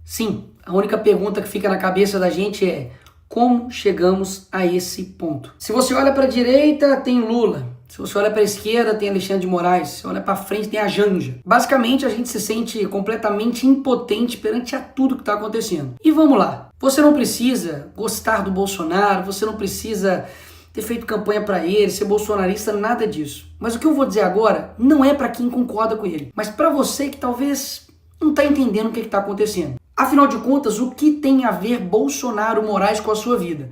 Sim, a única pergunta que fica na cabeça da gente é: como chegamos a esse ponto? Se você olha para a direita, tem Lula. Se você olha para a esquerda, tem Alexandre de Moraes. Se você olha para frente, tem a Janja. Basicamente, a gente se sente completamente impotente perante a tudo que está acontecendo. E vamos lá. Você não precisa gostar do Bolsonaro, você não precisa ter feito campanha para ele, ser bolsonarista, nada disso. Mas o que eu vou dizer agora não é para quem concorda com ele, mas para você que talvez não está entendendo o que está acontecendo. Afinal de contas, o que tem a ver Bolsonaro Moraes com a sua vida?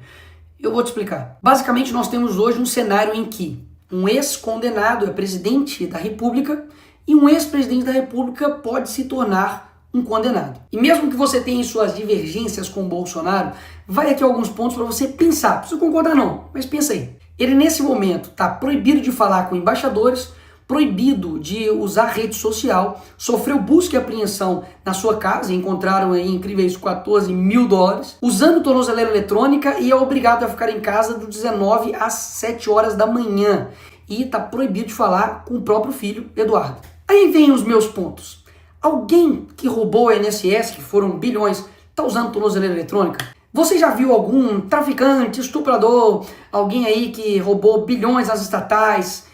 Eu vou te explicar. Basicamente, nós temos hoje um cenário em que um ex-condenado é presidente da República e um ex-presidente da República pode se tornar um condenado. E mesmo que você tenha suas divergências com o Bolsonaro, vai aqui alguns pontos para você pensar. Não precisa concordar não, mas pensa aí. Ele nesse momento está proibido de falar com embaixadores, proibido de usar rede social, sofreu busca e apreensão na sua casa, encontraram aí incríveis $14 mil, usando tornozeleira eletrônica e é obrigado a ficar em casa do 19 às 7 horas da manhã. E está proibido de falar com o próprio filho, Eduardo. Aí vem os meus pontos. Alguém que roubou a INSS, que foram bilhões, está usando tornozeleira eletrônica? Você já viu algum traficante, estuprador, alguém aí que roubou bilhões às estatais,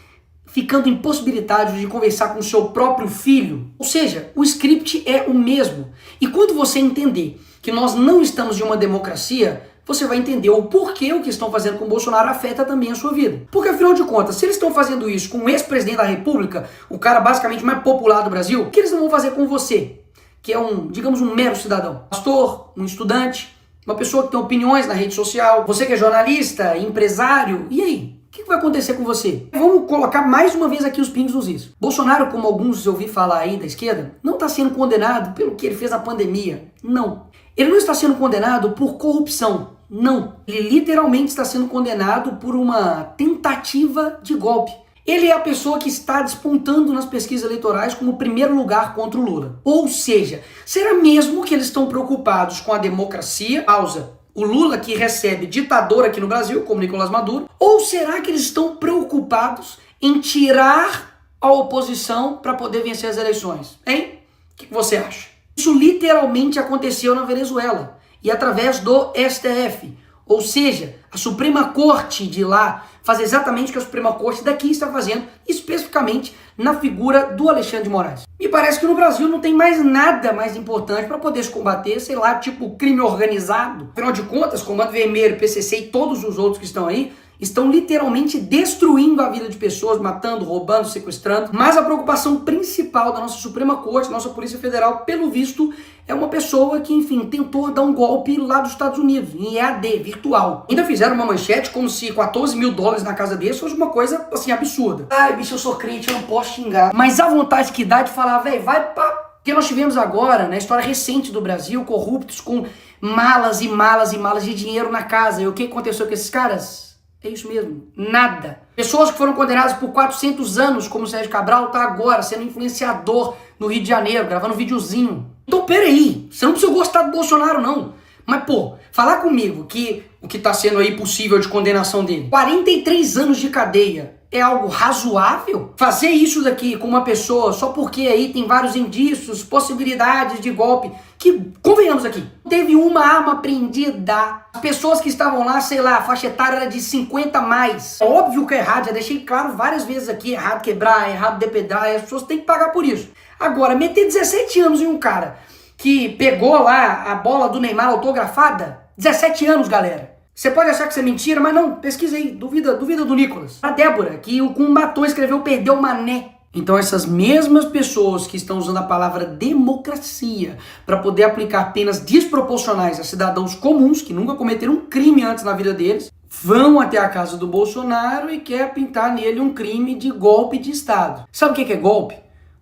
ficando impossibilitado de conversar com seu próprio filho? Ou seja, o script é o mesmo. E quando você entender que nós não estamos em uma democracia, você vai entender o porquê o que estão fazendo com o Bolsonaro afeta também a sua vida. Porque afinal de contas, se eles estão fazendo isso com o ex-presidente da República, o cara basicamente mais popular do Brasil, o que eles não vão fazer com você? Que é digamos, um mero cidadão. Pastor, um estudante, uma pessoa que tem opiniões na rede social, você que é jornalista, empresário, e aí? O que vai acontecer com você? Vamos colocar mais uma vez aqui os pingos nos is. Bolsonaro, como alguns eu ouvi falar aí da esquerda, não está sendo condenado pelo que ele fez na pandemia. Não. Ele não está sendo condenado por corrupção. Não. Ele literalmente está sendo condenado por uma tentativa de golpe. Ele é a pessoa que está despontando nas pesquisas eleitorais como primeiro lugar contra o Lula. Ou seja, será mesmo que eles estão preocupados com a democracia? Pausa. O Lula que recebe ditador aqui no Brasil, como Nicolás Maduro? Ou será que eles estão preocupados em tirar a oposição para poder vencer as eleições? Hein? O que você acha? Isso literalmente aconteceu na Venezuela e através do STF. Ou seja, a Suprema Corte de lá faz exatamente o que a Suprema Corte daqui está fazendo, especificamente na figura do Alexandre de Moraes. Me parece que no Brasil não tem mais nada mais importante para poder se combater, sei lá, tipo crime organizado. Afinal de contas, Comando Vermelho, PCC e todos os outros que estão aí, estão literalmente destruindo a vida de pessoas, matando, roubando, sequestrando. Mas a preocupação principal da nossa Suprema Corte, nossa Polícia Federal, pelo visto, é uma pessoa que, enfim, tentou dar um golpe lá dos Estados Unidos, em EAD, virtual. Ainda fizeram uma manchete como se $14 mil na casa dele fosse uma coisa, assim, absurda. Ai, bicho, eu sou crente, eu não posso xingar. Mas a vontade que dá de falar, velho, vai pra... Porque nós tivemos agora, na história recente do Brasil, corruptos com malas e malas e malas de dinheiro na casa. E o que aconteceu com esses caras? É isso mesmo, nada. Pessoas que foram condenadas por 400 anos, como o Sérgio Cabral, tá agora sendo influenciador no Rio de Janeiro, gravando um videozinho. Então, peraí, você não precisa gostar do Bolsonaro, não. Mas, pô, falar comigo que o que tá sendo aí possível de condenação dele, 43 anos de cadeia, é algo razoável? Fazer isso daqui com uma pessoa só porque aí tem vários indícios, possibilidades de golpe, que, convenhamos aqui, teve uma arma apreendida. As pessoas que estavam lá, sei lá, a faixa etária era de 50 a mais. É óbvio que é errado, já deixei claro várias vezes aqui, errado quebrar, errado depedrar, e as pessoas têm que pagar por isso. Agora, meter 17 anos em um cara que pegou lá a bola do Neymar autografada, 17 anos, galera. Você pode achar que isso é mentira, mas não, pesquisa aí, duvida do Nicolas. A Débora, que com um batom escreveu perdeu o mané. Então essas mesmas pessoas que estão usando a palavra democracia para poder aplicar penas desproporcionais a cidadãos comuns, que nunca cometeram um crime antes na vida deles, vão até a casa do Bolsonaro e quer pintar nele um crime de golpe de Estado. Sabe o que é golpe?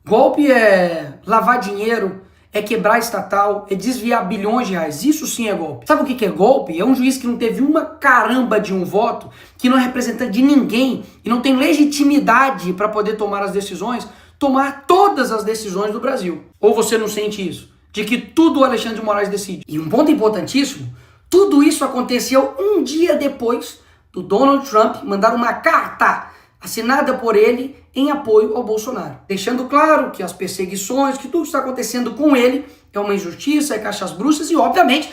Golpe é lavar dinheiro, é quebrar estatal, é desviar bilhões de reais. Isso sim é golpe. Sabe o que é golpe? É um juiz que não teve uma caramba de um voto, que não é representante de ninguém e não tem legitimidade para poder tomar as decisões, tomar todas as decisões do Brasil. Ou você não sente isso? De que tudo o Alexandre de Moraes decide. E um ponto importantíssimo, tudo isso aconteceu um dia depois do Donald Trump mandar uma carta assinada por ele em apoio ao Bolsonaro, deixando claro que as perseguições, que tudo que está acontecendo com ele é uma injustiça, é caixas bruxas e, obviamente,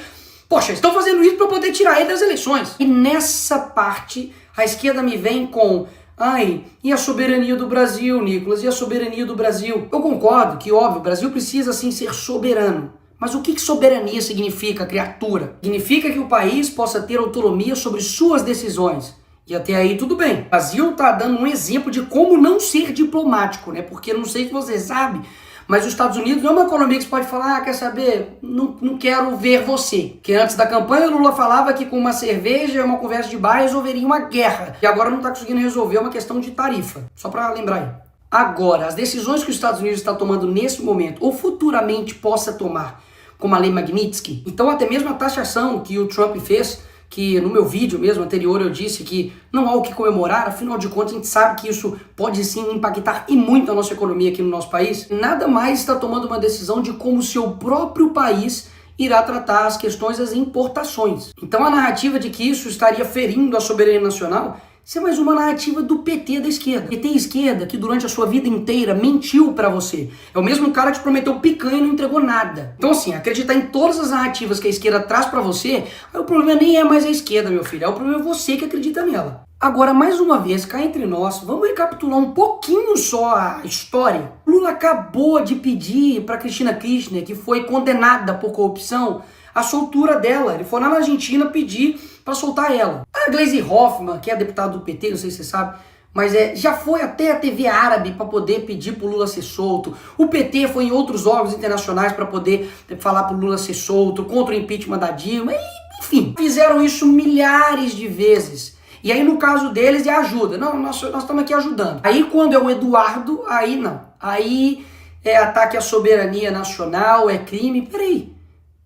poxa, estão fazendo isso para poder tirar ele das eleições. E nessa parte, a esquerda me vem com: ai, e a soberania do Brasil, Nicolas, e a soberania do Brasil? Eu concordo que, óbvio, o Brasil precisa, sim, ser soberano. Mas o que soberania significa, criatura? Significa que o país possa ter autonomia sobre suas decisões. E até aí tudo bem. O Brasil está dando um exemplo de como não ser diplomático, né? Porque eu não sei se você sabe, mas os Estados Unidos não é uma economia que você pode falar: quer saber, não quero ver você. Porque antes da campanha, o Lula falava que com uma cerveja e uma conversa de bar resolveria uma guerra. E agora não está conseguindo resolver uma questão de tarifa. Só para lembrar aí. Agora, as decisões que os Estados Unidos está tomando nesse momento, ou futuramente possa tomar, como a lei Magnitsky, então até mesmo a taxação que o Trump fez, que no meu vídeo mesmo anterior eu disse que não há o que comemorar, afinal de contas a gente sabe que isso pode sim impactar e muito a nossa economia aqui no nosso país, nada mais está tomando uma decisão de como o seu próprio país irá tratar as questões das importações. Então a narrativa de que isso estaria ferindo a soberania nacional, isso é mais uma narrativa do PT da esquerda. PT esquerda que durante a sua vida inteira mentiu pra você. É o mesmo cara que te prometeu picanha e não entregou nada. Então assim, acreditar em todas as narrativas que a esquerda traz pra você, aí o problema nem é mais a esquerda, meu filho. É o problema é você que acredita nela. Agora, mais uma vez, cá entre nós, vamos recapitular um pouquinho só a história. Lula acabou de pedir pra Cristina Kirchner, que foi condenada por corrupção, a soltura dela. Ele foi lá na Argentina pedir para soltar ela. A Gleisi Hoffmann, que é deputada do PT, não sei se você sabe, mas já foi até a TV árabe para poder pedir para o Lula ser solto. O PT foi em outros órgãos internacionais para poder falar para o Lula ser solto, contra o impeachment da Dilma, enfim. Fizeram isso milhares de vezes. E aí no caso deles é ajuda. Não, nós estamos aqui ajudando. Aí quando é o Eduardo, aí não. Aí é ataque à soberania nacional, é crime. Peraí.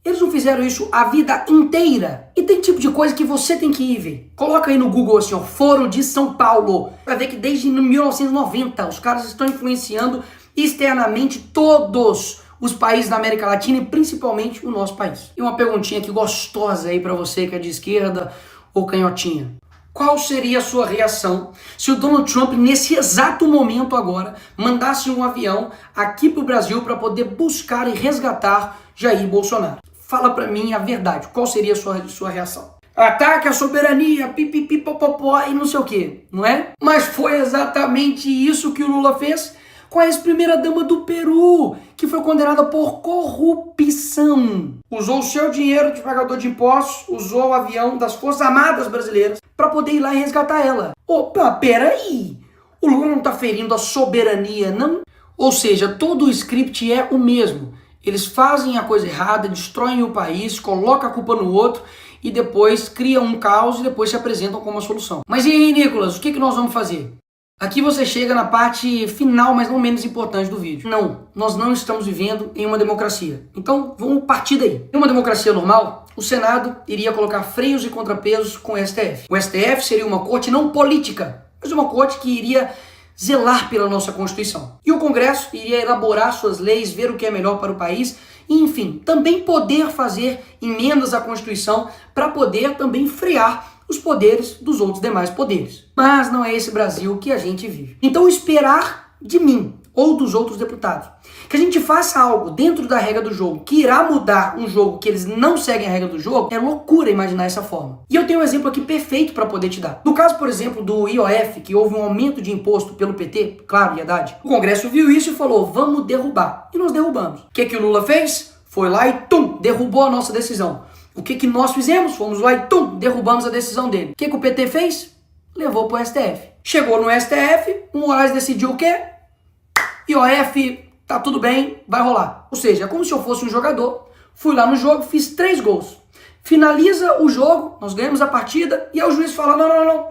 Eles não fizeram isso a vida inteira. E tem tipo de coisa que você tem que ir ver. Coloca aí no Google assim, ó, Foro de São Paulo. Vai ver que desde 1990 os caras estão influenciando externamente todos os países da América Latina e principalmente o nosso país. E uma perguntinha aqui gostosa aí pra você que é de esquerda ou canhotinha. Qual seria a sua reação se o Donald Trump, nesse exato momento agora, mandasse um avião aqui pro Brasil para poder buscar e resgatar Jair Bolsonaro? Fala pra mim a verdade, qual seria a sua reação? Ataque à soberania, pipipipopopó e não sei o que, não é? Mas foi exatamente isso que o Lula fez com a ex-primeira-dama do Peru, que foi condenada por corrupção. Usou o seu dinheiro de pagador de impostos, usou o avião das Forças Armadas Brasileiras para poder ir lá e resgatar ela. Opa, peraí! O Lula não tá ferindo a soberania, não? Ou seja, todo o script é o mesmo. Eles fazem a coisa errada, destroem o país, colocam a culpa no outro e depois criam um caos e depois se apresentam como uma solução. Mas e aí, Nicolas, o que nós vamos fazer? Aqui você chega na parte final, mas não menos importante do vídeo. Não, nós não estamos vivendo em uma democracia. Então, vamos partir daí. Em uma democracia normal, o Senado iria colocar freios e contrapesos com o STF. O STF seria uma corte não política, mas uma corte que iria zelar pela nossa Constituição. E o Congresso iria elaborar suas leis, ver o que é melhor para o país e, enfim, também poder fazer emendas à Constituição para poder também frear os poderes dos outros demais poderes. Mas não é esse Brasil que a gente vive. Então esperar de mim ou dos outros deputados que a gente faça algo dentro da regra do jogo que irá mudar um jogo que eles não seguem a regra do jogo, é loucura imaginar essa forma. E eu tenho um exemplo aqui perfeito para poder te dar. No caso, por exemplo, do IOF, que houve um aumento de imposto pelo PT, claro, e Haddad, o Congresso viu isso e falou, vamos derrubar. E nós derrubamos. O que o Lula fez? Foi lá e derrubou a nossa decisão. O que nós fizemos? Fomos lá e derrubamos a decisão dele. O que o PT fez? Levou pro STF. Chegou no STF, o Moraes decidiu o quê? IOF, tá tudo bem, vai rolar. Ou seja, é como se eu fosse um jogador, fui lá no jogo, fiz 3 gols. Finaliza o jogo, nós ganhamos a partida, e aí o juiz fala, não.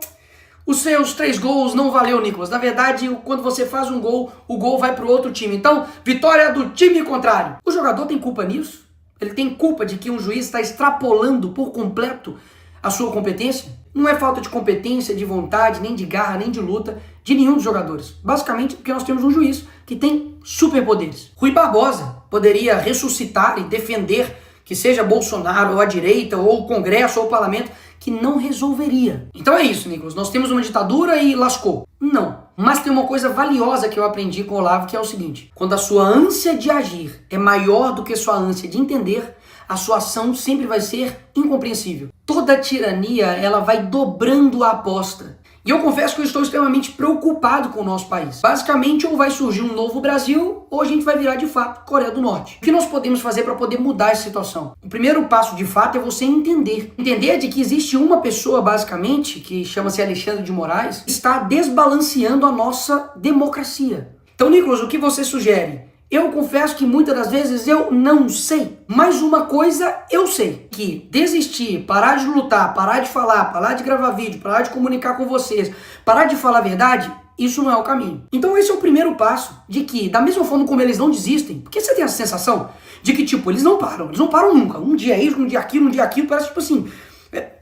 Os seus 3 gols não valeu, Nicolas. Na verdade, quando você faz um gol, o gol vai pro outro time. Então, vitória do time contrário. O jogador tem culpa nisso? Ele tem culpa de que um juiz está extrapolando por completo a sua competência? Não é falta de competência, de vontade, nem de garra, nem de luta de nenhum dos jogadores. Basicamente porque nós temos um juiz que tem superpoderes. Rui Barbosa poderia ressuscitar e defender que seja Bolsonaro ou a direita ou o Congresso ou o Parlamento, que não resolveria. Então é isso, Nicolas. Nós temos uma ditadura e lascou. Não. Mas tem uma coisa valiosa que eu aprendi com o Olavo, que é o seguinte: quando a sua ânsia de agir é maior do que a sua ânsia de entender, a sua ação sempre vai ser incompreensível. Toda tirania, ela vai dobrando a aposta. E eu confesso que eu estou extremamente preocupado com o nosso país. Basicamente, ou vai surgir um novo Brasil, ou a gente vai virar de fato Coreia do Norte. O que nós podemos fazer para poder mudar essa situação? O primeiro passo de fato é você entender. Entender de que existe uma pessoa, basicamente, que chama-se Alexandre de Moraes, que está desbalanceando a nossa democracia. Então, Nicolas, o que você sugere? Eu confesso que muitas das vezes eu não sei, mas uma coisa eu sei, que desistir, parar de lutar, parar de falar, parar de gravar vídeo, parar de comunicar com vocês, parar de falar a verdade, isso não é o caminho. Então esse é o primeiro passo, de que da mesma forma como eles não desistem, porque você tem essa sensação de que tipo, eles não param nunca, um dia isso, um dia aquilo, parece tipo assim,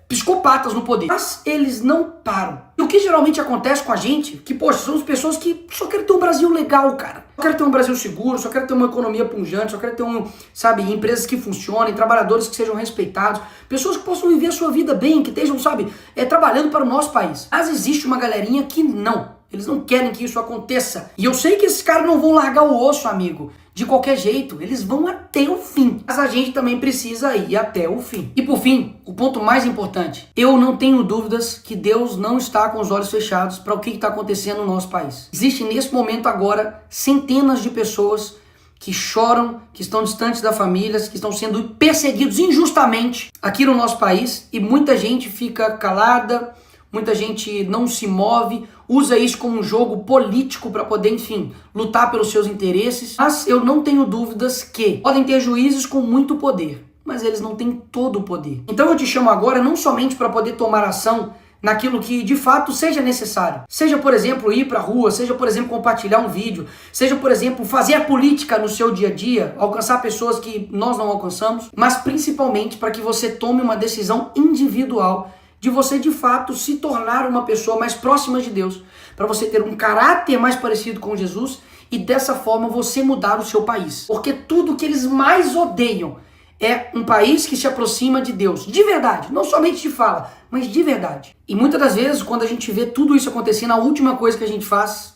psicopatas no poder. Mas eles não param. E o que geralmente acontece com a gente, que, poxa, somos pessoas que só querem ter um Brasil legal, cara. Só querem ter um Brasil seguro, só querem ter uma economia pungente, só querem ter empresas que funcionem, trabalhadores que sejam respeitados, pessoas que possam viver a sua vida bem, que estejam, trabalhando para o nosso país. Mas existe uma galerinha que não. Eles não querem que isso aconteça. E eu sei que esses caras não vão largar o osso, amigo. De qualquer jeito, eles vão até o fim. Mas a gente também precisa ir até o fim. E por fim, o ponto mais importante. Eu não tenho dúvidas que Deus não está com os olhos fechados para o que está acontecendo no nosso país. Existe nesse momento agora centenas de pessoas que choram, que estão distantes das famílias, que estão sendo perseguidos injustamente aqui no nosso país. E muita gente fica calada, muita gente não se move, usa isso como um jogo político para poder, enfim, lutar pelos seus interesses. Mas eu não tenho dúvidas que podem ter juízes com muito poder, mas eles não têm todo o poder. Então eu te chamo agora não somente para poder tomar ação naquilo que de fato seja necessário. Seja, por exemplo, ir para a rua, seja, por exemplo, compartilhar um vídeo, seja, por exemplo, fazer a política no seu dia a dia, alcançar pessoas que nós não alcançamos, mas principalmente para que você tome uma decisão individual de você de fato se tornar uma pessoa mais próxima de Deus, para você ter um caráter mais parecido com Jesus e dessa forma você mudar o seu país. Porque tudo que eles mais odeiam é um país que se aproxima de Deus, de verdade, não somente de fala, mas de verdade. E muitas das vezes, quando a gente vê tudo isso acontecendo, a última coisa que a gente faz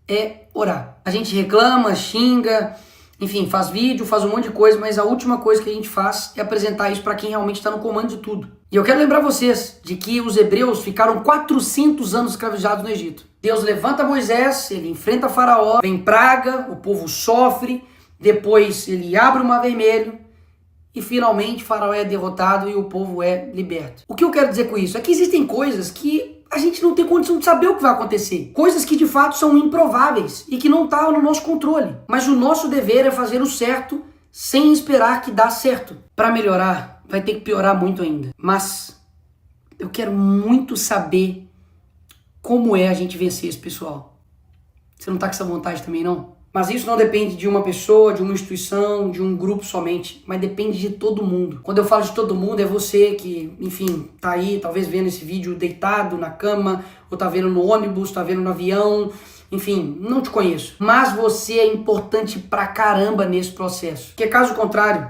é orar. A gente reclama, xinga, enfim, faz vídeo, faz um monte de coisa, mas a última coisa que a gente faz é apresentar isso para quem realmente está no comando de tudo. E eu quero lembrar vocês de que os hebreus ficaram 400 anos escravizados no Egito. Deus levanta Moisés, ele enfrenta Faraó, vem praga, o povo sofre, depois ele abre o Mar Vermelho e finalmente Faraó é derrotado e o povo é liberto. O que eu quero dizer com isso é que existem coisas que a gente não tem condição de saber o que vai acontecer. Coisas que de fato são improváveis e que não estão no nosso controle. Mas o nosso dever é fazer o certo sem esperar que dá certo. Para melhorar, vai ter que piorar muito ainda. Mas eu quero muito saber como é a gente vencer esse pessoal. Você não tá com essa vontade também, não? Mas isso não depende de uma pessoa, de uma instituição, de um grupo somente, mas depende de todo mundo. Quando eu falo de todo mundo, é você que, enfim, tá aí, talvez vendo esse vídeo deitado na cama, ou tá vendo no ônibus, tá vendo no avião, enfim, não te conheço. Mas você é importante pra caramba nesse processo. Porque caso contrário,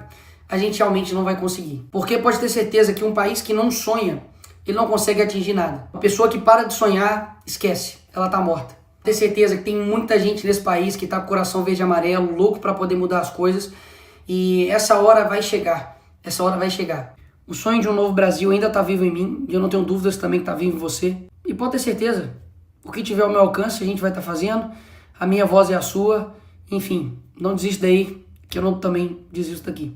a gente realmente não vai conseguir. Porque pode ter certeza que um país que não sonha, ele não consegue atingir nada. Uma pessoa que para de sonhar, esquece, ela tá morta. Ter certeza que tem muita gente nesse país que tá com o coração verde e amarelo, louco para poder mudar as coisas. E essa hora vai chegar. Essa hora vai chegar. O sonho de um novo Brasil ainda tá vivo em mim. E eu não tenho dúvidas também que tá vivo em você. E pode ter certeza, o que tiver ao meu alcance a gente vai estar fazendo. A minha voz é a sua. Enfim, não desiste daí, que eu não também desisto daqui.